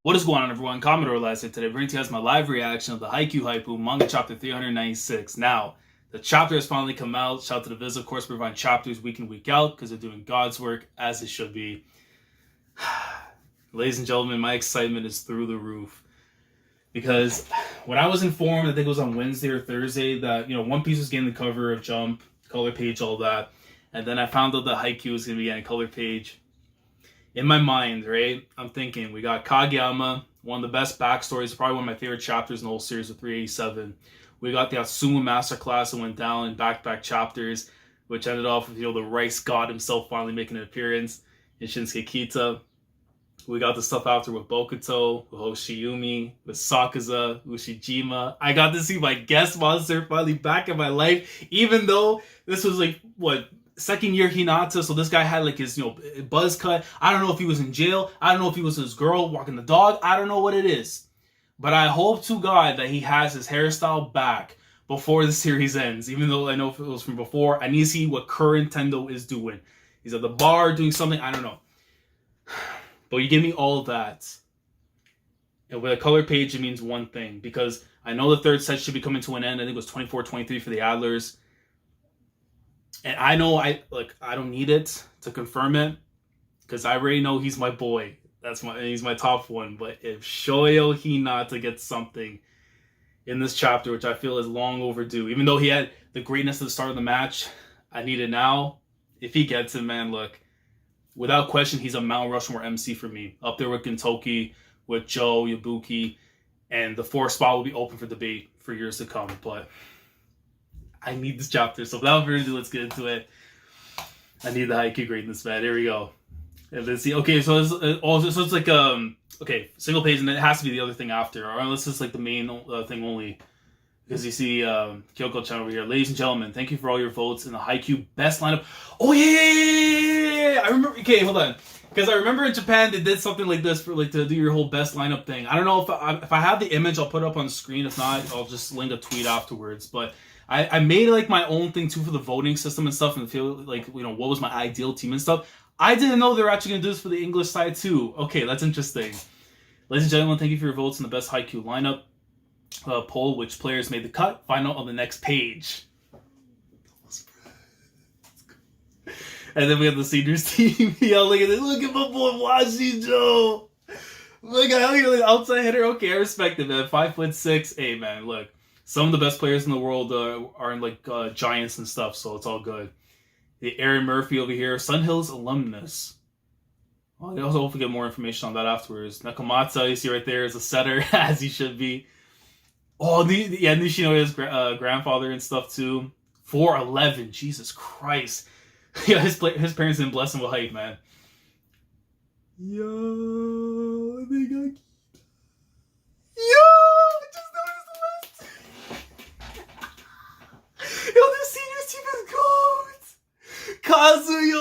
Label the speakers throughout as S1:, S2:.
S1: What is going on, everyone? Commodore last night today, bringing to you guys my live reaction of the Haikyuu manga chapter 396. Now, the chapter has finally come out. Shout out to the Viz, of course, providing chapters week in, week out, because they're doing God's work as it should be. Ladies and gentlemen, my excitement is through the roof. Because when I was informed, I think it was on Wednesday or Thursday, that One Piece was getting the cover of Jump, color page, all that. And then I found out that Haikyu was going to be getting a color page. In my mind, right, I'm thinking we got Kageyama, one of the best backstories, probably one of my favorite chapters in the whole series of 387. We got the Atsumu Masterclass that went down in back-to-back chapters, which ended off with, the Rice God himself finally making an appearance in Shinsuke Kita. We got the stuff after with Bokuto, with Hoshiyumi, with Sakaza, Ushijima. I got to see my guest monster finally back in my life, even though this was second year Hinata, so this guy had his buzz cut. I don't know if he was in jail. I don't know if he was his girl walking the dog. I don't know what it is. But I hope to God that he has his hairstyle back before the series ends. Even though I know if it was from before, I need to see what current Tendo is doing. He's at the bar doing something, I don't know. But you give me all of that. And with a color page, it means one thing. Because I know the third set should be coming to an end. I think it was 24-23 for the Adlers. And I know I don't need it to confirm it, because I already know he's my boy. He's my top one. But if Shoyo Hinata gets something in this chapter, which I feel is long overdue, even though he had the greatness at the start of the match, I need it now. If he gets it, man, look, without question, he's a Mount Rushmore MC for me. Up there with Gintoki, with Joe, Yabuki, and the fourth spot will be open for debate for years to come. But I need this chapter, so without further ado, let's get into it. I need the Haikyuu greatness, man. Here we go. And let's see. Okay, so it's like okay, single page, and it has to be the other thing after, or unless it's the main thing only. Because you see Kyoko-chan over here. Ladies and gentlemen, thank you for all your votes in the Haikyuu best lineup. Oh yeah! I remember. Okay, hold on. Because I remember in Japan they did something like this for to do your whole best lineup thing. I don't know if I have the image, I'll put it up on the screen. If not, I'll just link a tweet afterwards. But I made my own thing too for the voting system and stuff, and feel what was my ideal team and stuff. I didn't know they were actually gonna do this for the English side too. Okay, that's interesting. Ladies and gentlemen, thank you for your votes in the best Haikyuu lineup poll. Which players made the cut? Find out on the next page. And then we have the seniors team. Yeah, look at this. Look at my boy Washi Joe. Look at how you're outside hitter. Okay, I respect it, man. 5'6". Hey, man, look. Some of the best players in the world are in Giants and stuff, so it's all good. The Aaron Murphy over here, Sun Hills alumnus. Well, I also hope we get more information on that afterwards. Nakamata, you see right there, is a setter, as he should be. Oh, Nishinoya's grandfather and stuff too. 4'11", Jesus Christ. Yeah, his parents didn't bless him with height, man. Yo, they got... Yo, just noticed the list. Yo, this seniors team is gold. Kazuyo,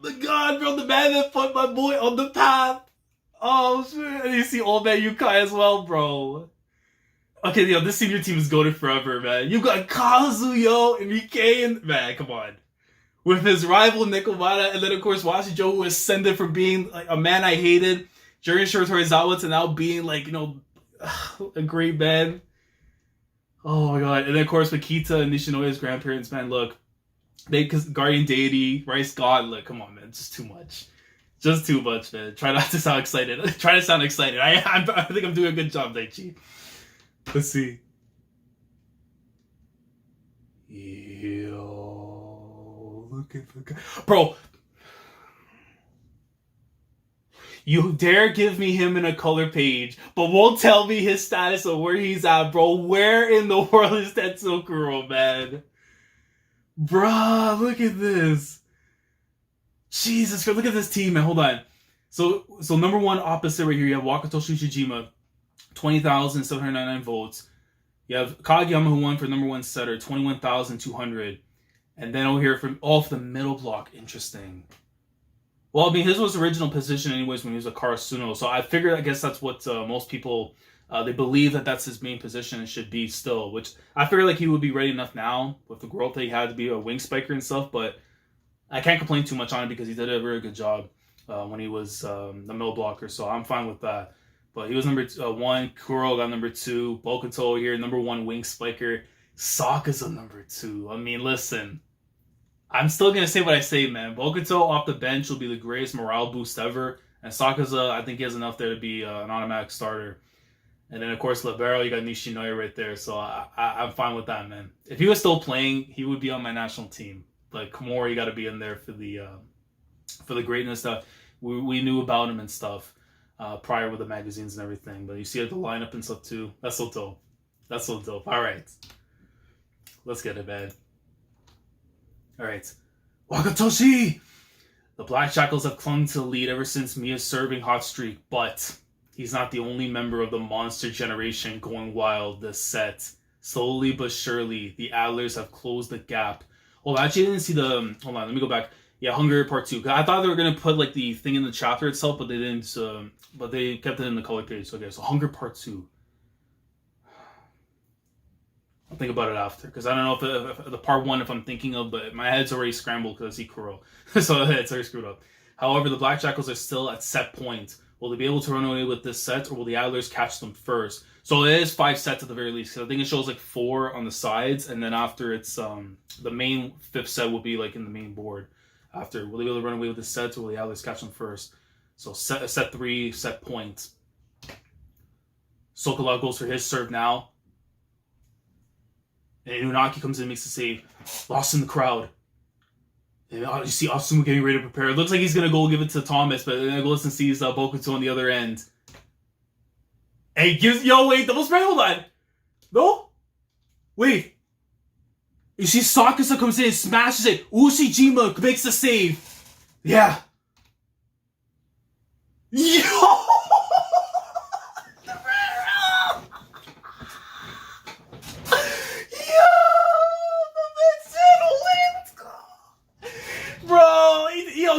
S1: the god, bro, the man that put my boy on the path. Oh, shit. And you see old man Yukai as well, bro. Okay, this senior team is goated forever, man. You got Kazuyo and Mike, and man, come on. With his rival Nekomata, and then of course Washi Joe, who ascended from being a man I hated during Shiratorizawa to now being a great man. Oh my god. And then of course with Kita and Nishinoya's grandparents, man, look. Because Guardian Deity, Rice God, look, come on, man, just too much. Just too much, man. Try not to sound excited. Try to sound excited. I think I'm doing a good job, Daichi. Let's see. Yo, look at the guy. Bro, you dare give me him in a color page, but won't tell me his status of where he's at, bro. Where in the world is Tetsukuro, man? Bruh, look at this. Jesus Christ, look at this team, man. Hold on. So number one opposite right here, you have Wakato Shushijima, 20,799 votes. You have Kageyama, who won for number one setter, 21,200. And then over here from off the middle block, interesting. Well, I mean, his was original position anyways when he was a Karasuno. So I figured, I guess that's what most people, they believe that's his main position and should be still. Which I figured he would be ready enough now with the growth that he had to be a wing spiker and stuff. But I can't complain too much on it because he did a very good job when he was the middle blocker. So I'm fine with that. But he was number 1. Kuro got number 2. Bokuto here, number 1 wing spiker. Sakaza number 2. I mean, listen. I'm still going to say what I say, man. Bokuto off the bench will be the greatest morale boost ever. And Sakaza, I think he has enough there to be an automatic starter. And then, of course, Libero, you got Nishinoya right there. So I'm fine with that, man. If he was still playing, he would be on my national team. Like, Commodore, you got to be in there for the greatness stuff. We knew about him and stuff prior with the magazines and everything. But you see the lineup and stuff, too. That's so dope. That's so dope. All right. Let's get it, man. All right. Wakatoshi! The Black Jackals have clung to the lead ever since Mia's serving hot streak, but he's not the only member of the monster generation going wild this set. Slowly but surely, the Adlers have closed the gap. Oh, I actually didn't see the... Hold on, let me go back. Yeah, Hunger Part 2. I thought they were going to put like the thing in the chapter itself, but they didn't. But they kept it in the color page. Okay, so Hunger Part 2. I'll think about it after, because I don't know if the Part 1 if I'm thinking of, but my head's already scrambled because I see Kuro. So it's already screwed up. However, the Black Jackals are still at set point. Will they be able to run away with this set, or will the Adlers catch them first? So it is 5 sets at the very least. So I think it shows like 4 on the sides, and then after it's the main 5th set will be like in the main board. After, will they be able to run away with the sets, or will the Adlers catch them first? So set 3, set point. Sokolov goes for his serve now. And Unagi comes in and makes the save. Lost in the crowd. And you see Asumu getting ready to prepare. It looks like he's going to go give it to Thomas, but then goes and sees Bokuto on the other end. And he gives... Yo, wait, double spread? Hold on. No? Wait. You see Sakaza comes in and smashes it. Ushijima makes the save. Yeah. Yo!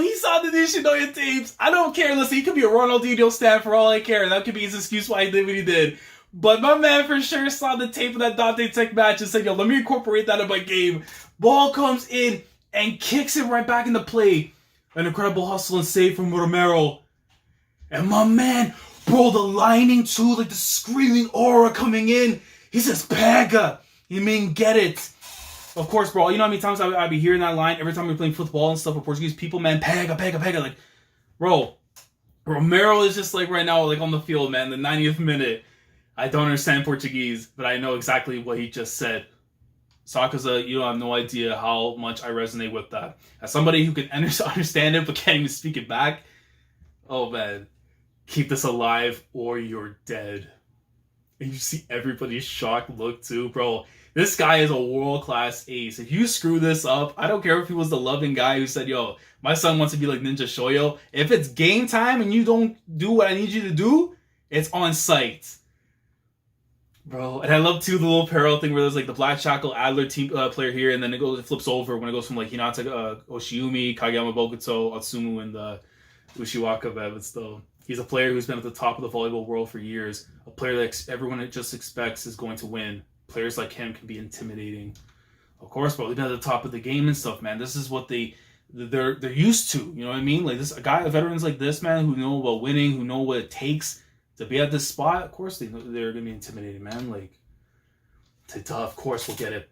S1: He saw the Nishinoya tapes. I don't care. Listen, he could be a Ronaldinho stan for all I care. That could be his excuse why he did what he did. But my man for sure saw the tape of that Dante Tech match and said, yo, let me incorporate that in my game. Ball comes in and kicks it right back into play. An incredible hustle and save from Romero. And my man, bro, the lining too, like the screaming aura coming in. He says, Pega. You mean get it. Of course, bro, you know how many times I be hearing that line every time we're playing football and stuff with Portuguese people, man, pega, pega, pega. Like, bro, Romero is just like right now, like on the field, man, the 90th minute. I don't understand Portuguese, but I know exactly what he just said. Sakaza, you don't have no idea how much I resonate with that. As somebody who can understand it but can't even speak it back, oh man, keep this alive or you're dead. And you see everybody's shocked look too, bro. This guy is a world-class ace. If you screw this up, I don't care if he was the loving guy who said, yo, my son wants to be like Ninja Shoyo. If it's game time and you don't do what I need you to do, it's on site. Bro, and I love too the little parallel thing where there's like the Black Jackal Adler team player here, and then it flips over when it goes from like Hinata, Oshiumi, Kageyama Bokuto, Atsumu, and Ushiwaka, but still. He's a player who's been at the top of the volleyball world for years. A player that everyone just expects is going to win. Players like him can be intimidating. Of course, bro, they've been at the top of the game and stuff, man. This is what they're used to. You know what I mean? Like this, veterans like this, man, who know about winning, who know what it takes to be at this spot. Of course, they're gonna be intimidating, man. Like, of course, we'll get it.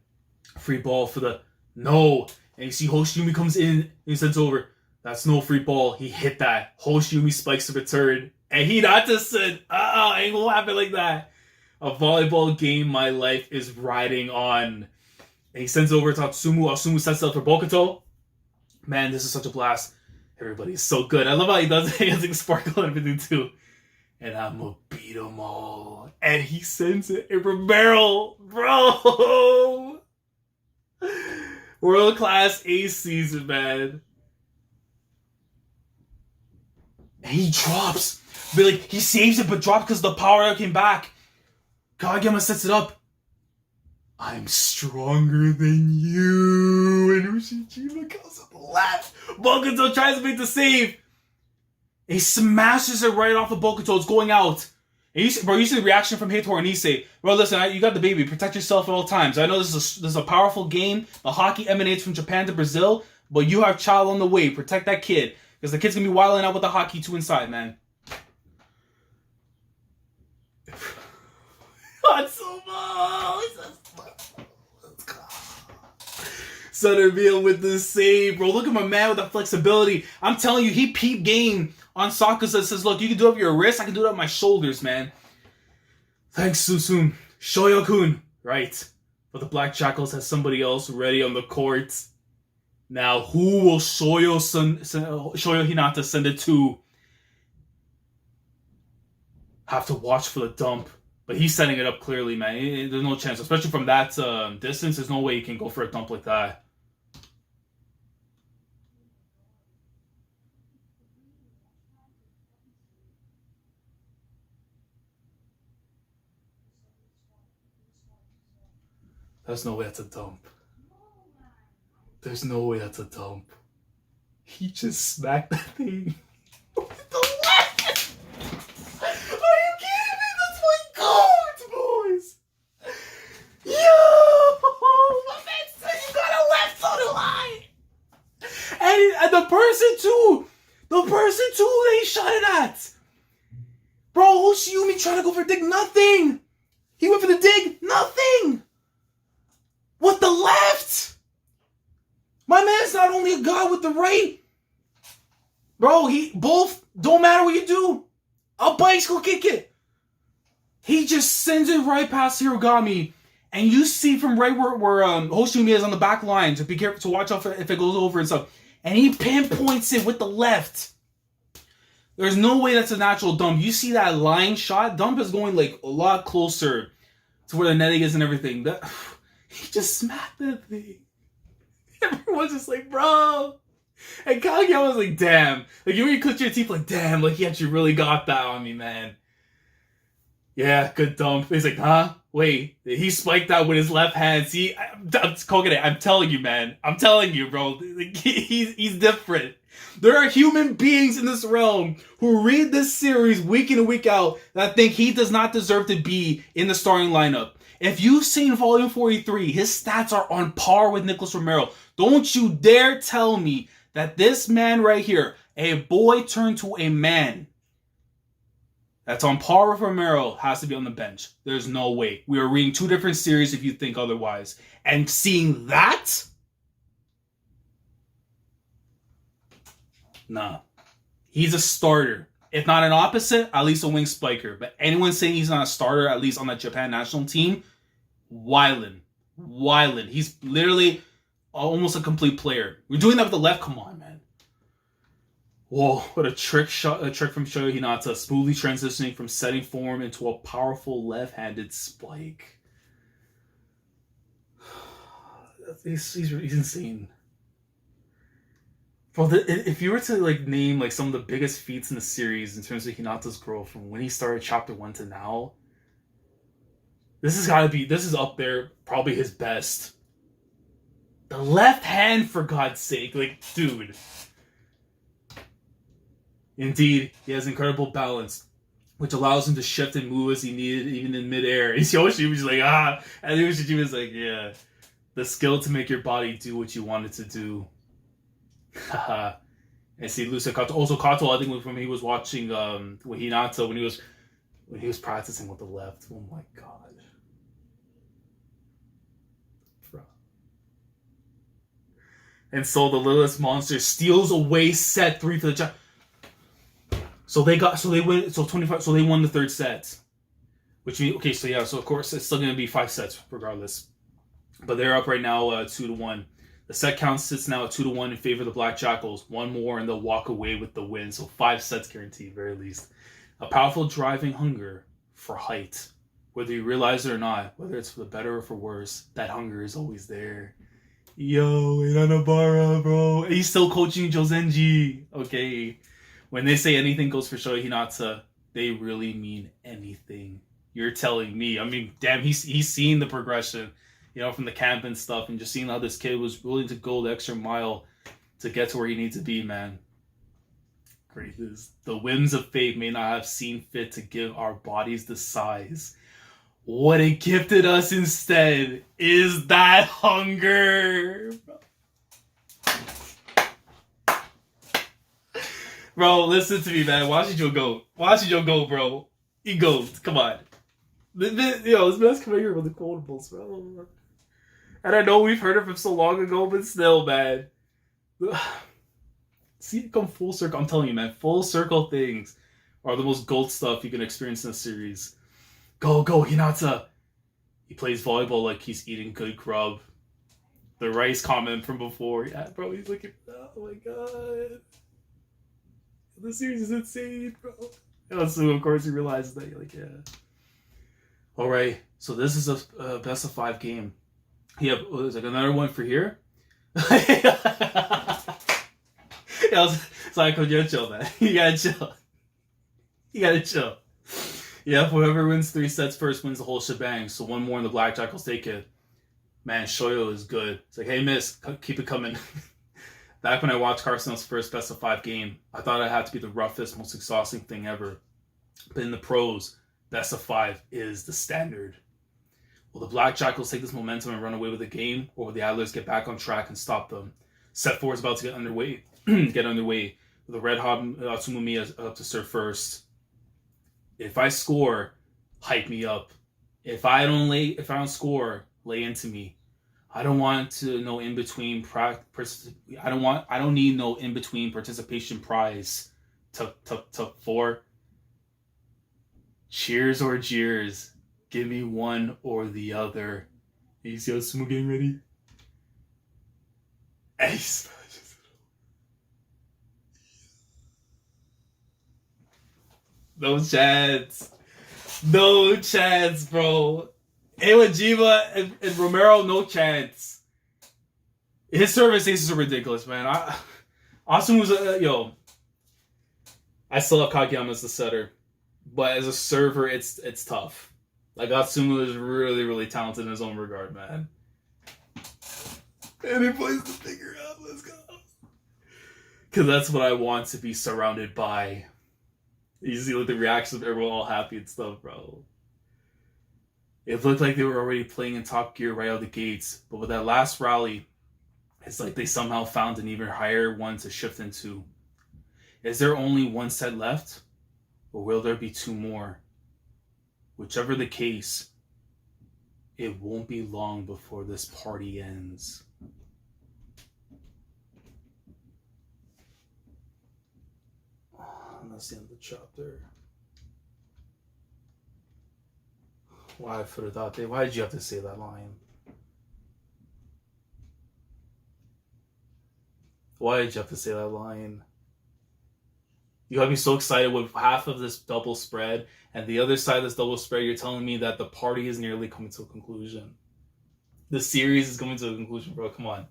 S1: Free ball for the no, and you see Hoshiumi comes in and he sends over. That's no free ball. He hit that. Hoshiumi spikes the return, and Hinata said, ain't gonna happen like that. A volleyball game my life is riding on. And he sends over to Atsumu. Atsumu sets up for Bokuto. Man, this is such a blast. Everybody's so good. I love how he does it. He has like sparkle and everything too. And I'm gonna beat them all. And he sends it in Romero. Bro! World class ace season, man. And he drops. But like, he saves it but drops because the power came back. Kageyama sets it up. I'm stronger than you. And Ushijima comes up the left. Bokuto tries to make the save. He smashes it right off of Bokuto. It's going out. And you see the reaction from Heitor and Issei. Bro, listen, you got the baby. Protect yourself at all times. I know this is a powerful game. The hockey emanates from Japan to Brazil. But you have child on the way. Protect that kid. Because the kid's going to be wilding out with the hockey too inside, man. Hatsumo! Let's go. Southern Reveal with the save, bro. Look at my man with the flexibility. I'm telling you, he peeped game on Sakusa. Says, look, you can do it with your wrist. I can do it on my shoulders, man. Thanks, Susun. Shoyo-kun. Right. But the Black Jackals has somebody else ready on the court. Now, who will Shoyo Hinata send it to? Have to watch for the dump. But he's setting it up clearly, man. There's no chance. Especially from that distance, there's no way he can go for a dump like that. There's no way that's a dump. There's no way that's a dump. He just smacked that thing. With the left! Are you kidding me? That's my goat, boys! Yo! My man said you got a left, so do I! And the person too! The person too that he shot it at! Bro, Hoshiumi trying to go for a dig? Nothing! He went for the dig? Nothing! With the left! My man's not only a god with the right. Bro, he both don't matter what you do. A bicycle kick it. He just sends it right past Hirogami. And you see from right where Hoshiumi is on the back line to be careful to watch out for if it goes over and stuff. And he pinpoints it with the left. There's no way that's a natural dump. You see that line shot? Dump is going like a lot closer to where the netting is and everything. He just smacked that thing. Everyone's just like, bro. And Kaguya was like, damn. Like, you really clicked your teeth, like, damn. Like, he actually really got that on me, man. Yeah, good dump. He's like, huh? Wait. He spiked that with his left hand. See, I'm telling you, man. I'm telling you, bro. Like, he's different. There are human beings in this realm who read this series week in and week out that think he does not deserve to be in the starting lineup. If you've seen Volume 43, his stats are on par with Nicholas Romero. Don't you dare tell me that this man right here, a boy turned to a man, that's on par with Romero, has to be on the bench. There's no way. We are reading two different series if you think otherwise. And seeing that? Nah. He's a starter. If not an opposite, at least a wing spiker. But anyone saying he's not a starter, at least on that Japan national team, wildin'. He's literally almost a complete player. We're doing that with the left. Come on, man. Whoa, what a trick shot! A trick from Shoyo Hinata, smoothly transitioning from setting form into a powerful left-handed spike. He's insane. Bro, if you were to like name like some of the biggest feats in the series in terms of Hinata's growth from when he started Chapter 1 to now, this is up there, probably his best. The left hand, for God's sake, like, dude. Indeed, he has incredible balance, which allows him to shift and move as he needed, even in midair. And Yoshi was like, ah, and Yoshi was like, yeah, the skill to make your body do what you want it to do. Haha. And see, Lucia Kato. Also, Kato, I think when he was watching with Hinata, when he was practicing with the left. Oh my god. Bro. And so the littlest monster steals away set 3 for the Jack. So they won the third set. Which means, okay, so yeah, so of course it's still gonna be 5 sets regardless. But they're up right now 2-1. The set count sits now at 2-1 in favor of the Black Jackals. One more and they'll walk away with the win. So 5 sets guaranteed, very least. A powerful driving hunger for height. Whether you realize it or not, whether it's for the better or for worse, that hunger is always there. Yo, Inanabara, bro. He's still coaching Jozenji. Okay. When they say anything goes for Shoyo Hinata, they really mean anything. You're telling me. I mean, damn, he's seen the progression, you know, from the camp and stuff, and just seeing how this kid was willing to go the extra mile to get to where he needs to be, man. Greatness. The whims of fate may not have seen fit to give our bodies the size. What it gifted us instead is that hunger. Bro, listen to me, man. Watch your goat. Watch your goat, bro. He goes. Come on. This man's coming here with the quotables, bro. And I know we've heard it from so long ago, but still, man. See it come full circle. I'm telling you, man, full circle things are the most gold stuff you can experience in a series. Go, Hinata. He plays volleyball like he's eating good grub. The rice comment from before. Yeah, bro, he's looking. Oh my god. The series is insane, bro. And so, of course, he realizes that. You're like, yeah. Alright, so this is a best of 5 game. Yeah, there's like another one for here. Yeah, it's like, you gotta chill, man. You gotta chill. You gotta chill. Yeah, whoever wins 3 sets first wins the whole shebang. So one more and the Black Jackals take it. Man, Shoyo is good. It's like, hey, miss, keep it coming. Back when I watched Carson's first best of 5 game, I thought it had to be the roughest, most exhausting thing ever. But in the pros, best of 5 is the standard. Will the Black Jackals take this momentum and run away with the game, or will the Adlers get back on track and stop them? Set 4 is about to get underway. With the Red Hot Atsumumi up to serve first. If I score, hype me up. If I don't score, lay into me. I don't want to no in between. I don't need no in between participation prize. To 4. Cheers or jeers. Give me one or the other. You see how Sumo getting ready? Ace. No chance. No chance, bro. Iwajima and Romero, no chance. His service aces are ridiculous, man. Asumu's yo. I still have Kageyama as the setter, but as a server, it's tough. Like Atsumu is really, really talented in his own regard, man. And he plays the figure out. Let's go. Because that's what I want to be surrounded by. You see like the reactions of everyone all happy and stuff, bro. It looked like they were already playing in top gear right out of the gates, but with that last rally, it's like they somehow found an even higher one to shift into. Is there only 1 set left? Or will there be 2 more? Whichever the case, it won't be long before this party ends. And that's the end of the chapter. Why Furudate? Why did you have to say that line? Why did you have to say that line? You got me so excited with half of this double spread, and the other side of this double spread, you're telling me that the party is nearly coming to a conclusion. The series is coming to a conclusion, bro. Come on.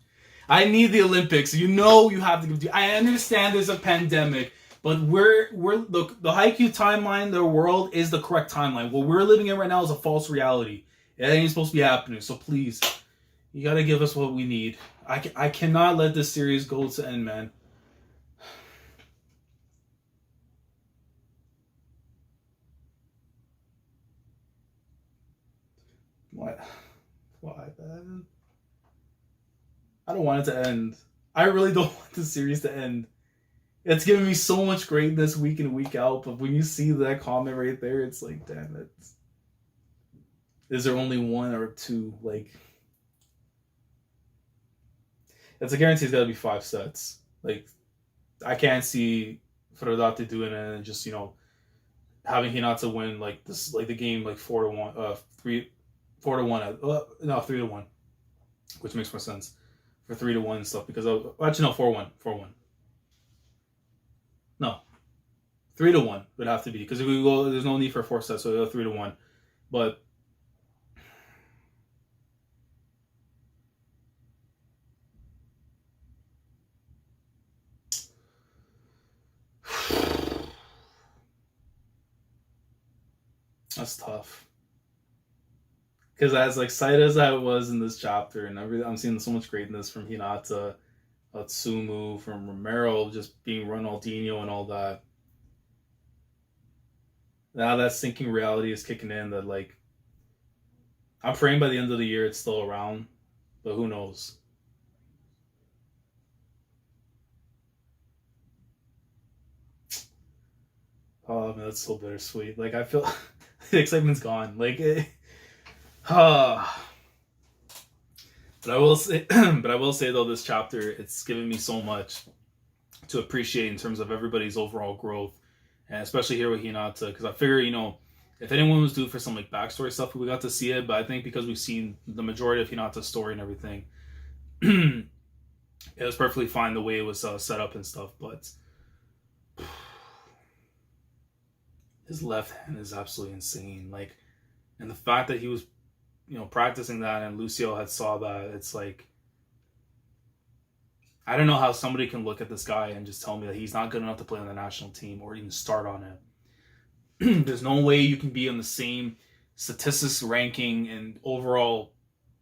S1: I need the Olympics. You know you have to give. I understand there's a pandemic, but we're the Haikyuu timeline, the world is the correct timeline. What we're living in right now is a false reality. It ain't supposed to be happening. So please, you gotta give us what we need. I cannot let this series go to end, man. What? Why, man? I don't want it to end. I really don't want the series to end. It's giving me so much greatness week in, week out, but when you see that comment right there, it's like, damn it. Is there only 1 or 2? Like, it's a guarantee it's got to be 5 sets. Like, I can't see Furudate doing it and just, having Hinata win, like, this, like, the game, like, 4-1, 3-1, which makes more sense for 3-1 and stuff, because, actually, no, 4-1. No. 3-1 would have to be, because if we go, there's no need for 4 sets, so it'll 3-1. But that's tough. Because as excited as I was in this chapter, and I'm seeing so much greatness from Hinata, Atsumu, from Romero, just being Ronaldinho and all that. Now that sinking reality is kicking in that, like, I'm praying by the end of the year it's still around, but who knows? Oh man, that's so bittersweet. Like, I feel The excitement's gone. Like, but I will say, though, this chapter, it's given me so much to appreciate in terms of everybody's overall growth, and especially here with Hinata, because I figure, if anyone was due for some like backstory stuff, we got to see it, but I think because we've seen the majority of Hinata's story and everything, it was perfectly fine the way it was set up and stuff. But his left hand is absolutely insane. Like, and the fact that he was, practicing that, and Lucio had saw that, it's like, I don't know how somebody can look at this guy and just tell me that he's not good enough to play on the national team or even start on it. There's no way you can be on the same statistics ranking and overall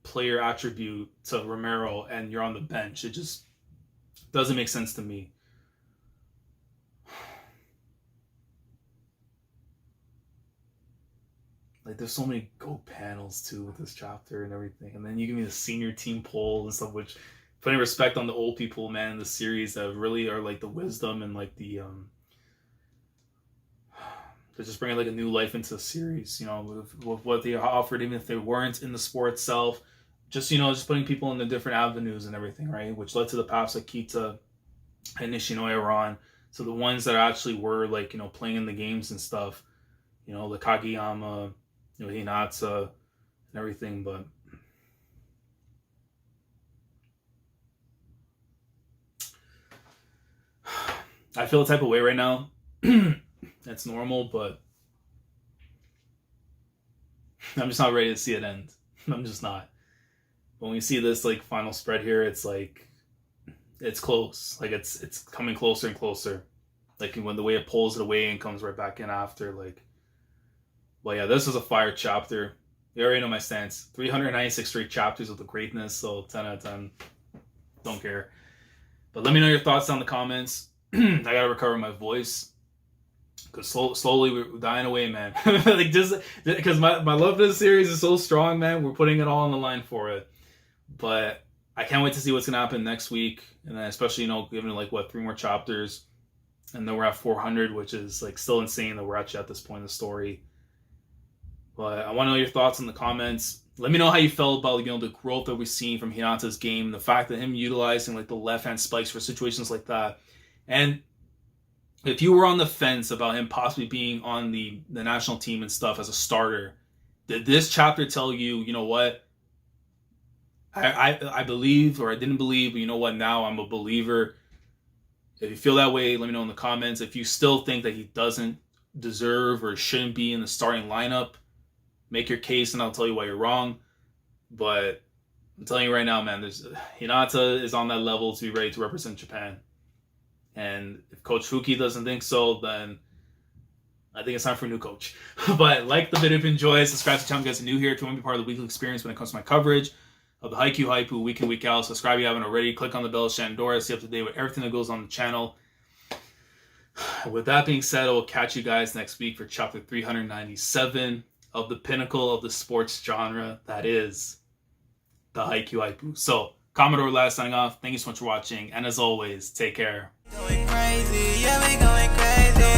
S1: player attribute to Romero and you're on the bench. It just doesn't make sense to me. Like, there's so many GOAT panels too with this chapter and everything. And then you give me the senior team poll and stuff, which, putting respect on the old people, man, in the series that really are like the wisdom and like the they're just bringing like a new life into the series, with what they offered, even if they weren't in the sport itself. Just, just putting people in the different avenues and everything, right? Which led to the paths like Kita and Nishinoya were on. So the ones that actually were like, playing in the games and stuff, the Kageyama, Hinata and everything. But I feel a type of way right now. That's normal, but I'm just not ready to see it end. I'm just not. When we see this like final spread here, it's like, it's close. Like, it's coming closer and closer. Like, when the way it pulls it away and comes right back in after, like. Well, yeah, this is a fire chapter. You already know my stance. 396 straight chapters of the greatness, so 10 out of 10. Don't care. But let me know your thoughts down in the comments. I gotta recover my voice. Because slowly we're dying away, man. Like, just because my love for this series is so strong, man. We're putting it all on the line for it. But I can't wait to see what's gonna happen next week, and then especially given like 3 more chapters, and then we're at 400, which is like still insane that we're actually at this point in the story. But I want to know your thoughts in the comments. Let me know how you felt about the growth that we're seeing from Hinata's game, the fact that him utilizing like the left hand spikes for situations like that, and if you were on the fence about him possibly being on the national team and stuff as a starter, did this chapter tell you, what? I believe, or I didn't believe, but you know what? Now I'm a believer. If you feel that way, let me know in the comments. If you still think that he doesn't deserve or shouldn't be in the starting lineup, make your case and I'll tell you why you're wrong. But I'm telling you right now, man, Hinata is on that level to be ready to represent Japan. And if Coach Fuki doesn't think so, then I think it's time for a new coach. But like the video if you enjoy it, subscribe to the channel if you guys are new here. If you want to be part of the weekly experience when it comes to my coverage of the Haikyu Haikyuu week in, week out, subscribe if you haven't already. Click on the bell, Shandora, stay up to date with everything that goes on the channel. With that being said, I will catch you guys next week for chapter 397 of the pinnacle of the sports genre, that is the Haikyu Haikyuu. So, Commodore last signing off. Thank you so much for watching, and as always, take care. Going crazy, yeah, we going crazy.